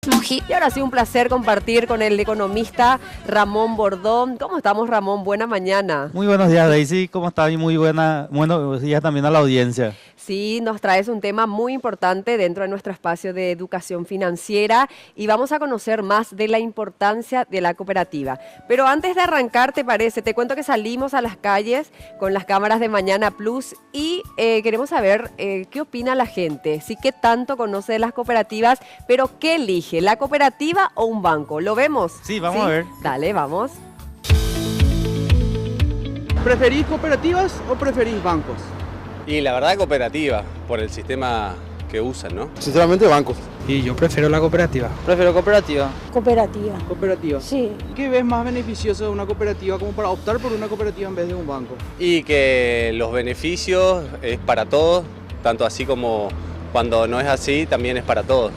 Y ahora sí, un placer compartir con el economista Ramón Bordón. ¿Cómo estamos, Ramón? Buena mañana. Muy buenos días, Daisy. ¿Cómo está? Y buenos días también a la audiencia. Sí, nos traes un tema muy importante dentro de nuestro espacio de educación financiera y vamos a conocer más de la importancia de la cooperativa. Pero antes de arrancar, ¿te parece? Te cuento que salimos a las calles con las cámaras de Mañana Plus y queremos saber qué opina la gente. Sí, qué tanto conoce de las cooperativas, pero ¿qué elige? ¿La cooperativa o un banco? ¿Lo vemos? Sí, vamos a ver. Dale, vamos. ¿Preferís cooperativas o preferís bancos? Y la verdad cooperativa, por el sistema que usan, ¿no? Sinceramente, bancos. Y yo prefiero la cooperativa. Prefiero cooperativa. Cooperativa. Cooperativa. Sí. ¿Qué ves más beneficioso de una cooperativa como para optar por una cooperativa en vez de un banco? Y que los beneficios es para todos, tanto así como cuando no es así, también es para todos.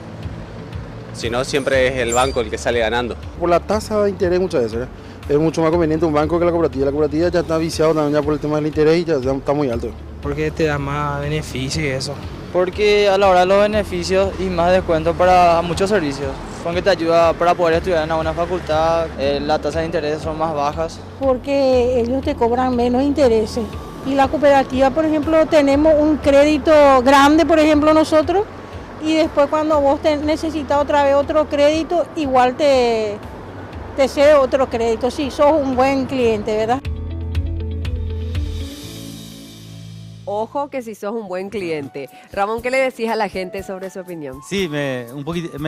Si no, siempre es el banco el que sale ganando. Por la tasa de interés muchas veces, es mucho más conveniente un banco que la cooperativa. La cooperativa ya está viciado también ya por el tema del interés y ya está muy alto. Porque te da más beneficio y eso. Porque a la hora de los beneficios y más descuento para muchos servicios. Porque te ayuda para poder estudiar en una buena facultad, las tasas de interés son más bajas. Porque ellos te cobran menos intereses. Y la cooperativa, por ejemplo, tenemos un crédito grande, por ejemplo, nosotros, y después cuando vos necesitas otra vez otro crédito, igual te cede otro crédito. Sí, sos un buen cliente, ¿verdad? Ojo que si sos un buen cliente. Ramón, ¿qué le decís a la gente sobre su opinión? Sí, me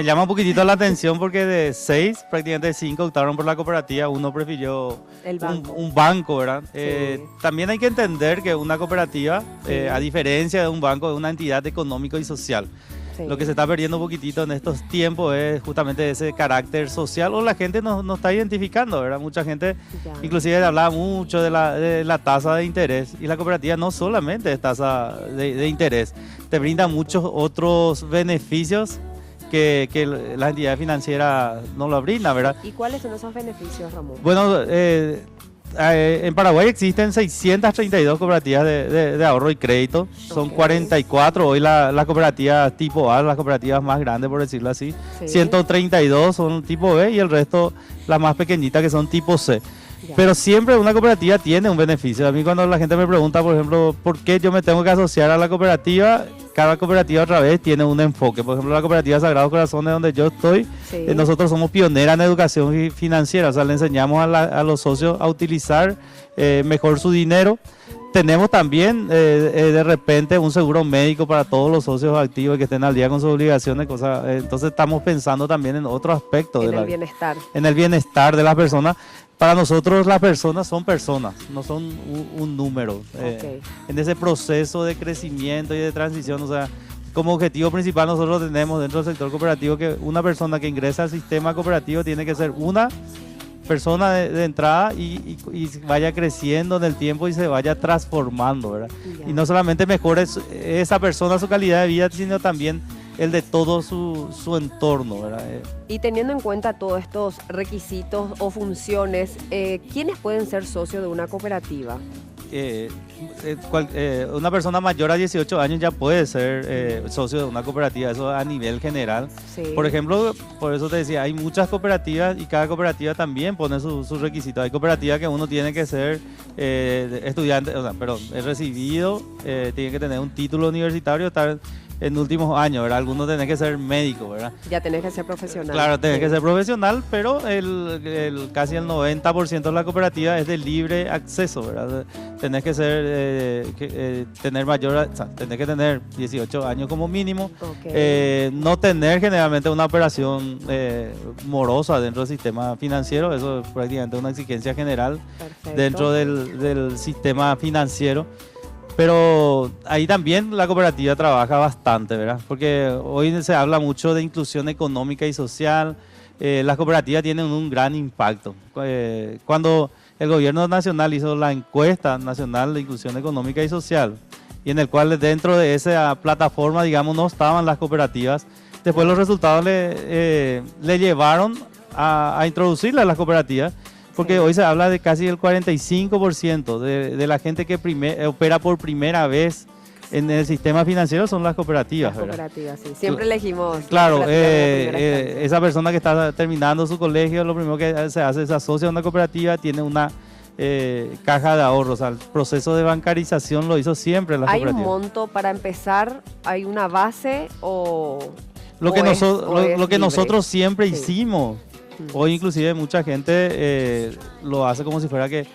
llama un poquitito la atención porque de 6, prácticamente 5 optaron por la cooperativa, uno prefirió El banco. un banco, ¿verdad? Sí. También hay que entender que una cooperativa, a diferencia de un banco, es una entidad económico y social. Sí. Lo que se está perdiendo un poquitito en estos tiempos es justamente ese carácter social, o la gente no está identificando, ¿verdad? Mucha gente, Ya. inclusive hablaba mucho de la tasa de interés, y la cooperativa no solamente es tasa de interés, te brinda muchos otros beneficios que las entidades financieras no lo brindan, ¿verdad? ¿Y cuáles son esos beneficios, Ramón? Bueno, en Paraguay existen 632 cooperativas de ahorro y crédito. Son Ok. 44 hoy las cooperativas tipo A, las cooperativas más grandes, por decirlo así. Sí. 132 son tipo B y el resto las más pequeñitas que son tipo C. Ya. Pero siempre una cooperativa tiene un beneficio. A mí cuando la gente me pregunta, por ejemplo, ¿por qué yo me tengo que asociar a la cooperativa? Cada cooperativa otra vez tiene un enfoque. Por ejemplo, la cooperativa Sagrados Corazones, donde yo estoy, Sí. nosotros somos pioneras en educación financiera. O sea, le enseñamos a los socios a utilizar mejor su dinero. Tenemos también de repente un seguro médico para todos los socios activos que estén al día con sus obligaciones. Entonces estamos pensando también en otro aspecto En de el bienestar. en el bienestar de las personas. Para nosotros las personas son personas, no son un número. Ok. En ese proceso de crecimiento y de transición, o sea, como objetivo principal nosotros tenemos dentro del sector cooperativo que una persona que ingresa al sistema cooperativo tiene que ser una persona de entrada y vaya creciendo en el tiempo y se vaya transformando, ¿verdad? Ya. Y no solamente mejore esa persona su calidad de vida, sino también el de todo su entorno, ¿verdad? Y teniendo en cuenta todos estos requisitos o funciones, ¿quiénes pueden ser socios de una cooperativa? Una persona mayor a 18 años ya puede ser socio de una cooperativa, eso a nivel general. Sí. Por ejemplo, por eso te decía, hay muchas cooperativas y cada cooperativa también pone sus requisitos. Hay cooperativas que uno tiene que ser estudiante, es recibido, tiene que tener un título universitario, estar en últimos años, ¿verdad? Algunos tienen que ser médicos, ¿verdad? Ya tenés que ser profesional. Claro, tenés Sí. que ser profesional, pero casi el 90% de la cooperativa es de libre acceso, ¿verdad? Tenés que ser, tenés que tener 18 años como mínimo, Ok. no tener generalmente una operación morosa dentro del sistema financiero, eso es prácticamente una exigencia general Perfecto. dentro del sistema financiero. Pero ahí también la cooperativa trabaja bastante, ¿verdad? Porque hoy se habla mucho de inclusión económica y social. Las cooperativas tienen un gran impacto. Cuando el gobierno nacional hizo la encuesta nacional de inclusión económica y social, y en el cual dentro de esa plataforma, digamos, no estaban las cooperativas, después los resultados le llevaron a introducirlas a las cooperativas. Porque Sí. hoy se habla de casi el 45% de la gente que opera por primera vez en el sistema financiero son las cooperativas, Las ¿verdad? cooperativas, sí. Siempre elegimos. la Claro, cooperativa como primera instancia. esa persona que está terminando su colegio, lo primero que se hace es asocia a una cooperativa, tiene una caja de ahorros. O sea, el proceso de bancarización lo hizo siempre las ¿Hay un cooperativas. monto para empezar? ¿Hay una base o...? Lo que, o es- o lo es que libre? nosotros siempre Sí. hicimos. Hoy inclusive mucha gente lo hace como si fuera que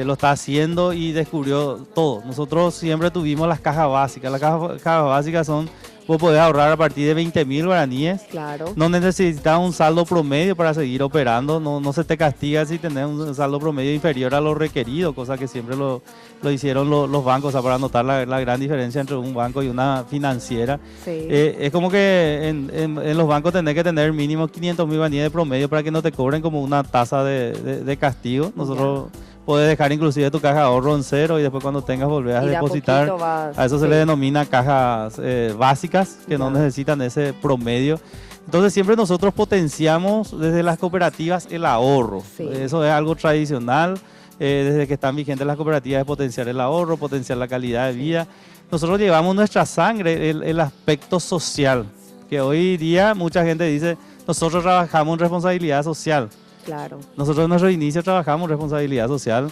lo está haciendo y descubrió todo. Nosotros siempre tuvimos las cajas básicas. Las cajas básicas son, vos podés ahorrar a partir de 20.000 guaraníes. Claro. No necesitas un saldo promedio para seguir operando, no se te castiga si tenés un saldo promedio inferior a lo requerido, cosa que siempre lo hicieron los bancos, o sea, para notar la gran diferencia entre un banco y una financiera. Sí. Es como que en los bancos tenés que tener mínimo 500.000 guaraníes de promedio para que no te cobren como una tasa de castigo. Nosotros podés dejar inclusive tu caja de ahorro en cero y después cuando tengas volver a Y de a depositar. poquito vas- A eso se sí. le denomina cajas básicas que no Ya. necesitan ese promedio. Entonces siempre nosotros potenciamos desde las cooperativas el ahorro. Sí. Eso es algo tradicional. Desde que están vigentes las cooperativas es potenciar el ahorro, potenciar la calidad de vida. Nosotros llevamos nuestra sangre, el aspecto social, que hoy día mucha gente dice, nosotros trabajamos en responsabilidad social. Claro. Nosotros en nuestro inicio trabajamos en responsabilidad social.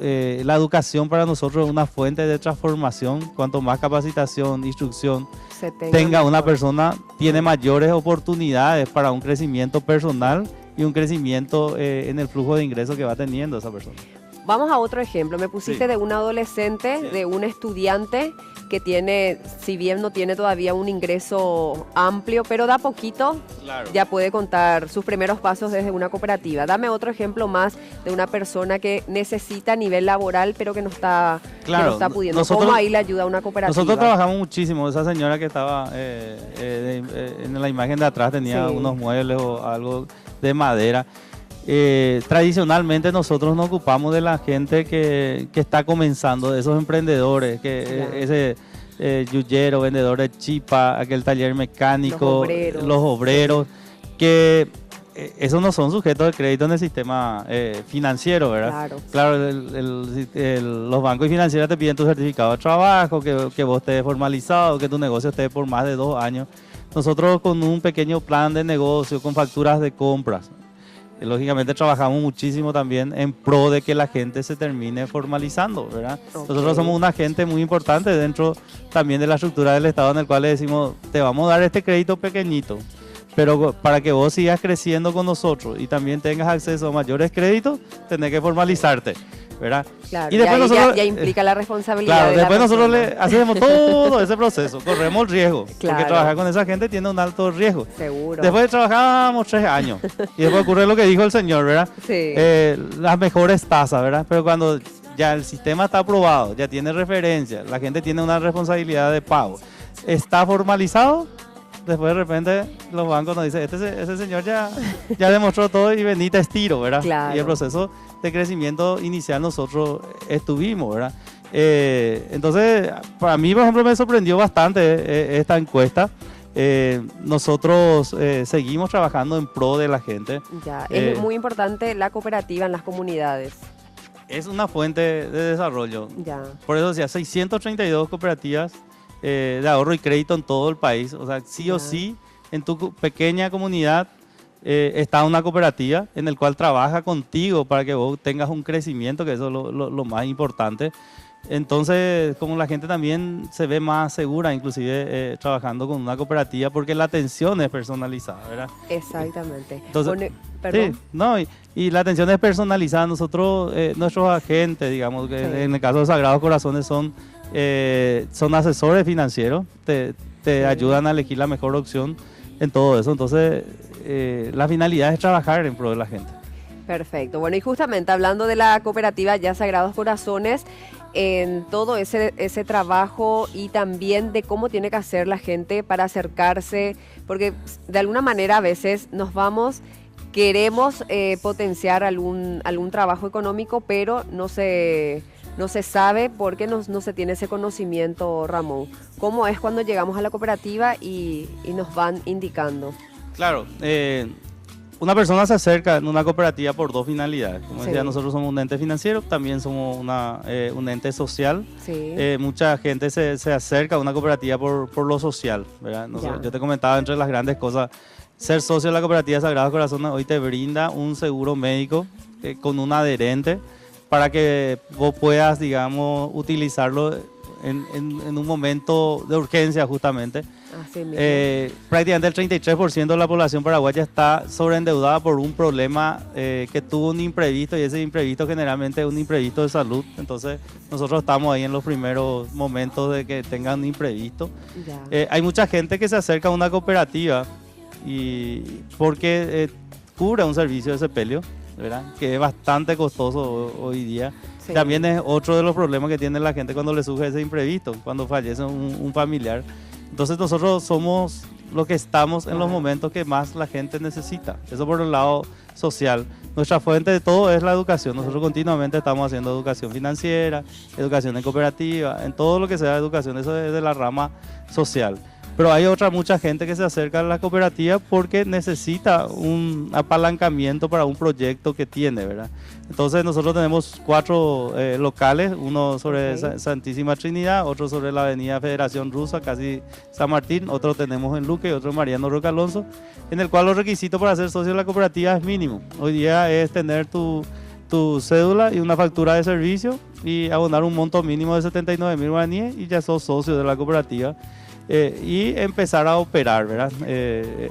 La educación para nosotros es una fuente de transformación. Cuanto más capacitación, instrucción Se tenga una mejor. persona, tiene mayores oportunidades para un crecimiento personal y un crecimiento en el flujo de ingresos que va teniendo esa persona. Vamos a otro ejemplo. Me pusiste Sí. de un adolescente, Sí. de un estudiante que tiene, si bien no tiene todavía un ingreso amplio, pero da poquito, Claro. ya puede contar sus primeros pasos desde una cooperativa. Dame otro ejemplo más de una persona que necesita a nivel laboral, pero que no está, que no Claro, está pudiendo. nosotros- ¿Cómo ahí le ayuda a una cooperativa? Nosotros trabajamos muchísimo. Esa señora que estaba en la imagen de atrás tenía Sí. unos muebles o algo de madera. Tradicionalmente nosotros nos ocupamos de la gente que está comenzando, de esos emprendedores, que Claro. ese yuyero, vendedor de chipa, aquel taller mecánico, Los obreros. que esos no son sujetos de crédito en el sistema financiero, ¿verdad? Claro. Claro, los bancos y financieras te piden tu certificado de trabajo, que vos estés formalizado, que tu negocio esté por más de 2 años. Nosotros con un pequeño plan de negocio, con facturas de compras, lógicamente trabajamos muchísimo también en pro de que la gente se termine formalizando, ¿verdad? Ok. Nosotros somos un agente muy importante dentro también de la estructura del Estado en el cual le decimos, te vamos a dar este crédito pequeñito, pero para que vos sigas creciendo con nosotros y también tengas acceso a mayores créditos, tenés que formalizarte, ¿verdad? Claro, Y después ahí nosotros- ya implica la responsabilidad Claro, de la después nosotros persona. le hacemos todo ese proceso, corremos el riesgo, Claro. porque trabajar con esa gente tiene un alto riesgo. Seguro. Después trabajamos 3 años y después ocurre lo que dijo el señor, ¿verdad? Sí. Las mejores tasas, ¿verdad? Pero cuando ya el sistema está aprobado, ya tiene referencia, la gente tiene una responsabilidad de pago, está formalizado, después de repente los bancos nos dicen, ese señor ya demostró todo y venite estiro, ¿verdad? Claro. Y el proceso de crecimiento inicial nosotros estuvimos, ¿verdad? Entonces, para mí, por ejemplo, me sorprendió bastante esta encuesta. Nosotros seguimos trabajando en pro de la gente. Ya, Eh, es muy importante la cooperativa en las comunidades. Es una fuente de desarrollo. Ya. Por eso decía, 632 cooperativas de ahorro y crédito en todo el país. O sea, sí o Ya. sí, en tu pequeña comunidad está una cooperativa en el cual trabaja contigo para que vos tengas un crecimiento, que eso es lo más importante. Entonces, como la gente también se ve más segura, inclusive trabajando con una cooperativa, porque la atención es personalizada, ¿verdad? Exactamente. Entonces, Perdón. Sí, no, y la atención es personalizada. Nosotros, nuestros agentes, digamos, que Sí. en el caso de Sagrados Corazones son asesores financieros, te Sí. ayudan a elegir la mejor opción en todo eso. Entonces, la finalidad es trabajar en pro de la gente. Perfecto. Bueno, y justamente hablando de la cooperativa Ya Sagrados Corazones, en todo ese trabajo y también de cómo tiene que hacer la gente para acercarse, porque de alguna manera a veces nos vamos, queremos potenciar algún trabajo económico, pero no se sabe porque no se tiene ese conocimiento, Ramón. ¿Cómo es cuando llegamos a la cooperativa y nos van indicando? Claro, Una persona se acerca en una cooperativa por dos finalidades. Como Sí. decía, nosotros somos un ente financiero, también somos un ente social. Sí. Mucha gente se acerca a una cooperativa por lo social, ¿verdad? Ya. Yo te comentaba, entre las grandes cosas, ser socio de la cooperativa Sagrados Corazones hoy te brinda un seguro médico con un adherente para que vos puedas, digamos, utilizarlo en un momento de urgencia justamente. Así mismo. Prácticamente el 33% de la población paraguaya está sobreendeudada por un problema que tuvo un imprevisto, y ese imprevisto generalmente es un imprevisto de salud. Entonces nosotros estamos ahí en los primeros momentos de que tengan un imprevisto. Ya. Hay mucha gente que se acerca a una cooperativa y porque cubre un servicio de sepelio, ¿verdad? Que es bastante costoso hoy día. Sí. También es otro de los problemas que tiene la gente cuando le surge ese imprevisto, cuando fallece un familiar. Entonces nosotros somos los que estamos en los momentos que más la gente necesita. Eso por el lado social. Nuestra fuente de todo es la educación. Nosotros continuamente estamos haciendo educación financiera, educación en cooperativa, en todo lo que sea educación. Eso es de la rama social. Pero hay mucha gente que se acerca a la cooperativa porque necesita un apalancamiento para un proyecto que tiene, ¿verdad? Entonces nosotros tenemos 4 locales, uno sobre Santísima Trinidad, otro sobre la avenida Federación Rusa, casi San Martín, otro tenemos en Luque y otro en Mariano Roca Alonso, en el cual los requisitos para ser socio de la cooperativa es mínimo. Hoy día es tener tu cédula y una factura de servicio y abonar un monto mínimo de 79.000 guaraníes y ya sos socio de la cooperativa. Y empezar a operar, ¿verdad?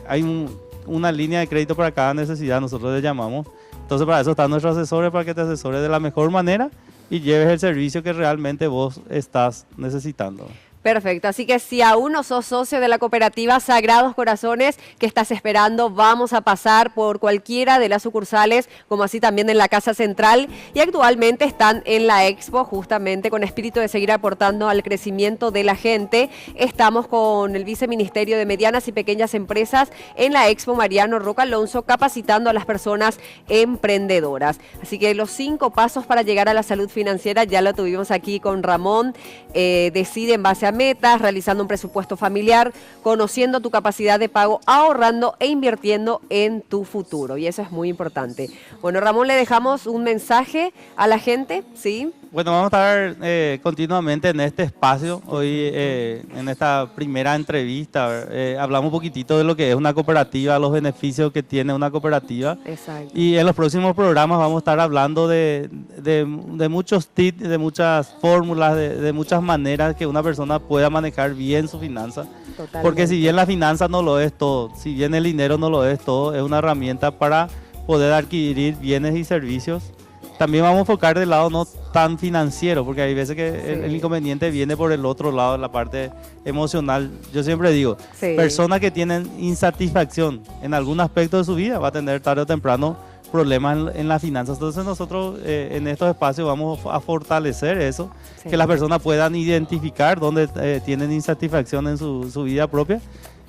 Hay una línea de crédito para cada necesidad, nosotros le llamamos. Entonces para eso están nuestros asesores, para que te asesores de la mejor manera y lleves el servicio que realmente vos estás necesitando. Perfecto, así que si aún no sos socio de la cooperativa Sagrados Corazones, ¿qué estás esperando? Vamos a pasar por cualquiera de las sucursales, como así también en la Casa Central, y actualmente están en la Expo, justamente con espíritu de seguir aportando al crecimiento de la gente. Estamos con el Viceministerio de Medianas y Pequeñas Empresas en la Expo Mariano Roca Alonso, capacitando a las personas emprendedoras. Así que los 5 pasos para llegar a la salud financiera ya lo tuvimos aquí con Ramón. Decide en base a metas, realizando un presupuesto familiar, conociendo tu capacidad de pago, ahorrando e invirtiendo en tu futuro. Y eso es muy importante. Bueno, Ramón, le dejamos un mensaje a la gente, ¿sí? Bueno, vamos a estar continuamente en este espacio. Hoy, en esta primera entrevista, hablamos un poquitito de lo que es una cooperativa, los beneficios que tiene una cooperativa. Exacto. Y en los próximos programas vamos a estar hablando de muchos tips, de muchas fórmulas, de muchas maneras que una persona pueda manejar bien su finanza. Totalmente. Porque si bien la finanza no lo es todo, si bien el dinero no lo es todo, es una herramienta para poder adquirir bienes y servicios. También vamos a enfocar del lado no tan financiero, porque hay veces que el inconveniente viene por el otro lado, la parte emocional. Yo siempre digo, personas que tienen insatisfacción en algún aspecto de su vida va a tener tarde o temprano problemas en las finanzas. Entonces nosotros en estos espacios vamos a fortalecer eso, que las personas puedan identificar dónde tienen insatisfacción en su vida propia.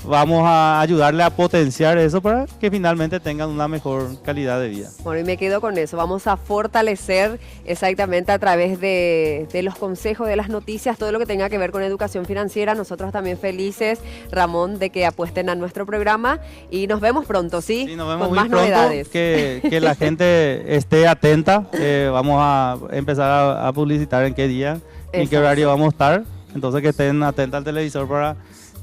Vamos a ayudarle a potenciar eso para que finalmente tengan una mejor calidad de vida. Bueno, y me quedo con eso. Vamos a fortalecer exactamente a través de los consejos, de las noticias, todo lo que tenga que ver con educación financiera. Nosotros también felices, Ramón, de que apuesten a nuestro programa y nos vemos pronto, ¿sí? Sí, nos vemos con muy más pronto, novedades. que la gente esté atenta. Vamos a empezar a publicitar en qué día y en qué horario vamos a estar. Entonces que estén atentos al televisor para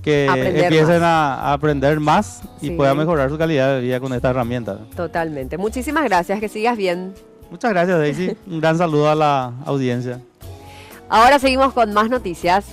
que empiecen a aprender más y puedan mejorar su calidad de vida con esta herramienta. Totalmente. Muchísimas gracias, que sigas bien. Muchas gracias, Daisy. Un gran saludo a la audiencia. Ahora seguimos con más noticias.